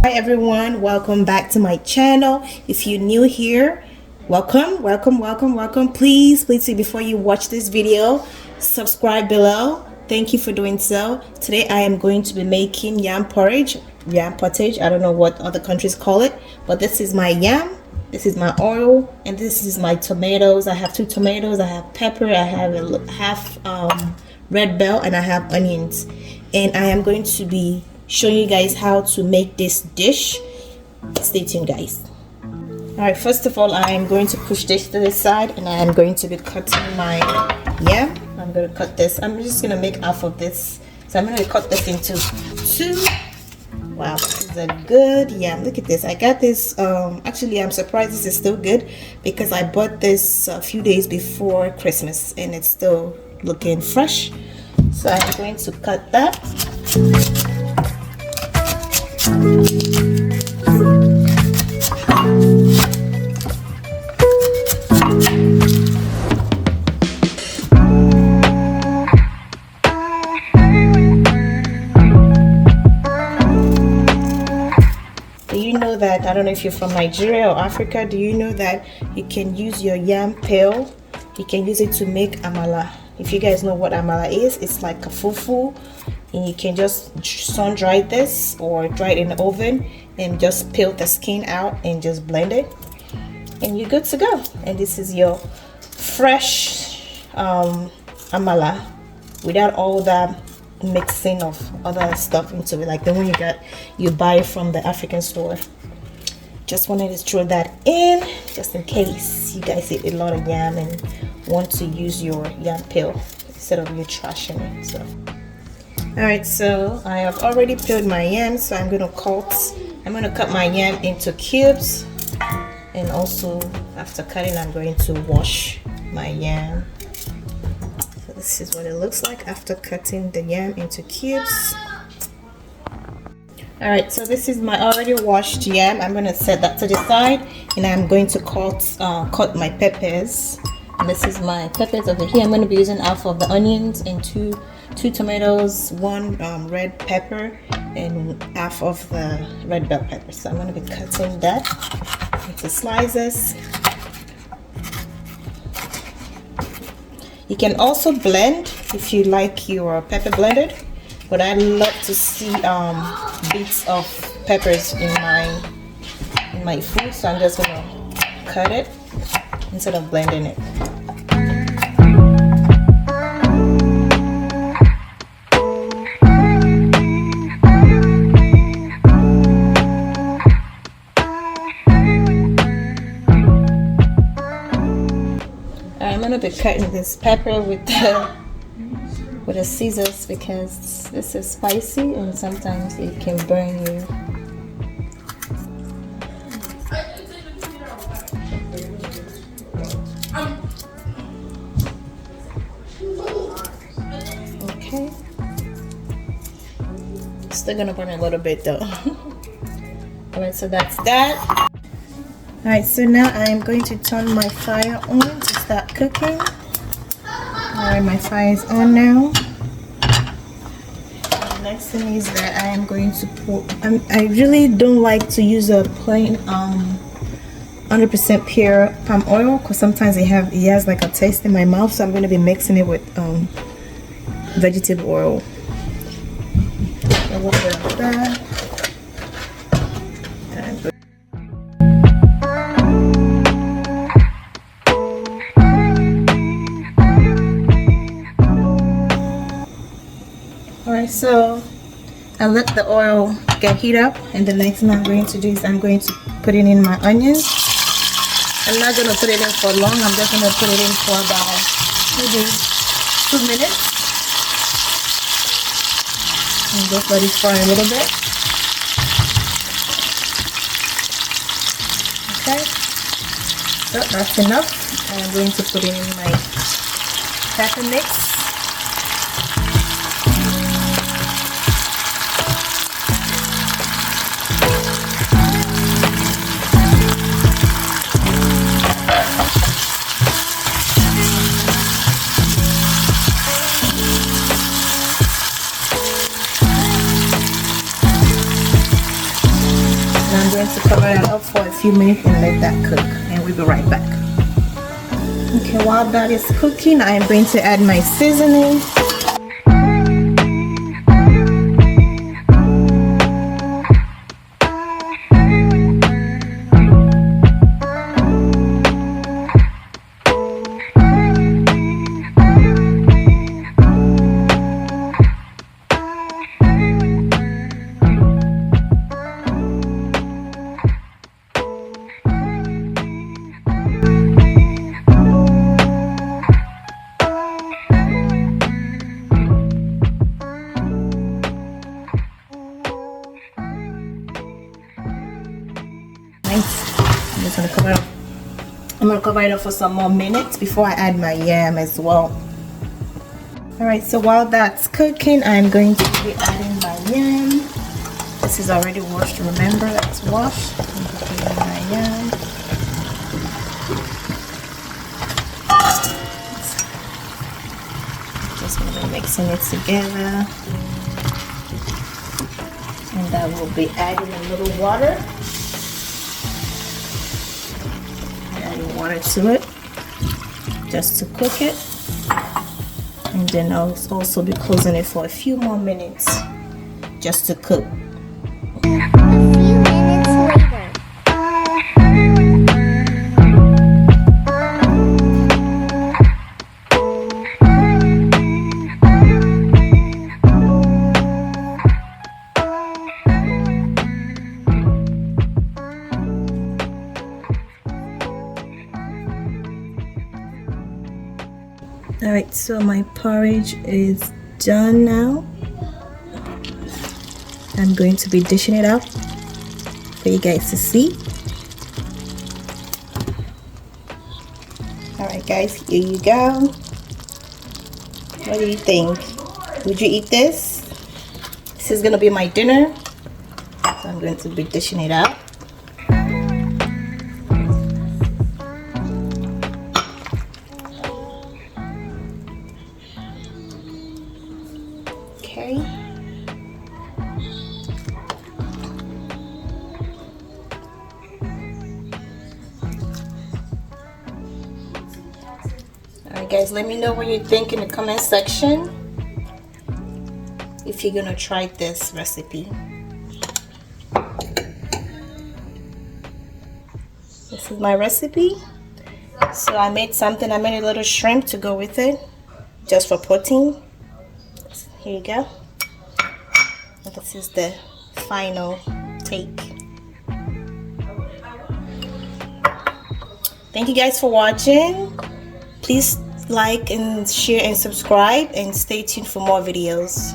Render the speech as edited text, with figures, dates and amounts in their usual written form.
Hi everyone, welcome back to my channel. If you're new here, welcome. Please before you watch this video, subscribe below. Thank you for doing so. Today I am going to be making yam pottage. I don't know what other countries call it, but this is my yam, this is my oil, and this is my tomatoes. I have 2 tomatoes, I have pepper, I have a half red bell, and I have onions. And I am going to be showing you guys how to make this dish. Stay tuned, guys. All right, first of all, I am going to push this to the side, and I am going to be cutting my yam. I'm going to cut this. I'm just going to make half of this, so I'm going to cut this into 2. Wow, this is a good yam. Look at this. I got this actually I'm surprised this is still good, because I bought this a few days before Christmas and it's still looking fresh. So I'm going to cut that. Do you know that, I don't know if you're from Nigeria or Africa, do you know that you can use your yam peel, you can use it to make amala? If you guys know what amala is, it's like a fufu, and you can just sun dry this or dry it in the oven and just peel the skin out and just blend it, and you're good to go. And this is your fresh amala without all that mixing of other stuff into it, like the one you buy from the African store. Just wanted to throw that in just in case you guys eat a lot of yam and want to use your yam peel instead of you trashing it. So all right, so I have already peeled my yam, so I'm gonna cut my yam into cubes, and also after cutting I'm going to wash my yam. So this is what it looks like after cutting the yam into cubes. All right, so this is my already washed yam. I'm going to set that to the side, and I'm going to cut my peppers. And this is my peppers over here. I'm going to be using half of the onions and two tomatoes, 1 red pepper, and half of the red bell pepper. So I'm going to be cutting that into slices. You can also blend if you like your pepper blended, but I love to see bits of peppers in my food, so I'm just gonna cut it instead of blending it. I'm gonna be cutting this pepper with the scissors, because this is spicy and sometimes it can burn you. Okay, still gonna burn a little bit though. Alright, so that's that. Alright, so now I am going to turn my fire on to start cooking. Alright, my fire is on now. The next thing is that I am going to pour. I really don't like to use a plain 100% pure palm oil, because sometimes it has like a taste in my mouth. So I'm going to be mixing it with vegetable oil. A little bit of that. Alright, so I let the oil get heat up, and the next thing I'm going to do is I'm going to put it in my onions. I'm not going to put it in for long, I'm just going to put it in for about maybe 2 minutes. And just let it fry a little bit. Okay, so that's enough. I'm going to put it in my pepper mix. going to cover that up for a few minutes and let that cook, and we'll be right back. Okay, while that is cooking, I am going to add my seasoning. I'm gonna cover it up for some more minutes before I add my yam as well. Alright, so while that's cooking, I'm going to be adding my yam. This is already washed, remember that's washed. I'm going to put in my yam. Just gonna be mixing it together. And I will be adding a little water. Adding water to it just to cook it, and then I'll also be closing it for a few more minutes just to cook. A few minutes later. Alright, so my porridge is done now. I'm going to be dishing it out for you guys to see. Alright guys, here you go. What do you think? Would you eat this? This is gonna be my dinner. So I'm going to be dishing it out. Okay. Alright guys, let me know what you think in the comment section if you're gonna try this recipe. This is my recipe. So I made a little shrimp to go with it, just for protein. Here you go. And this is the final take. Thank you guys for watching. Please like and share and subscribe, and stay tuned for more videos.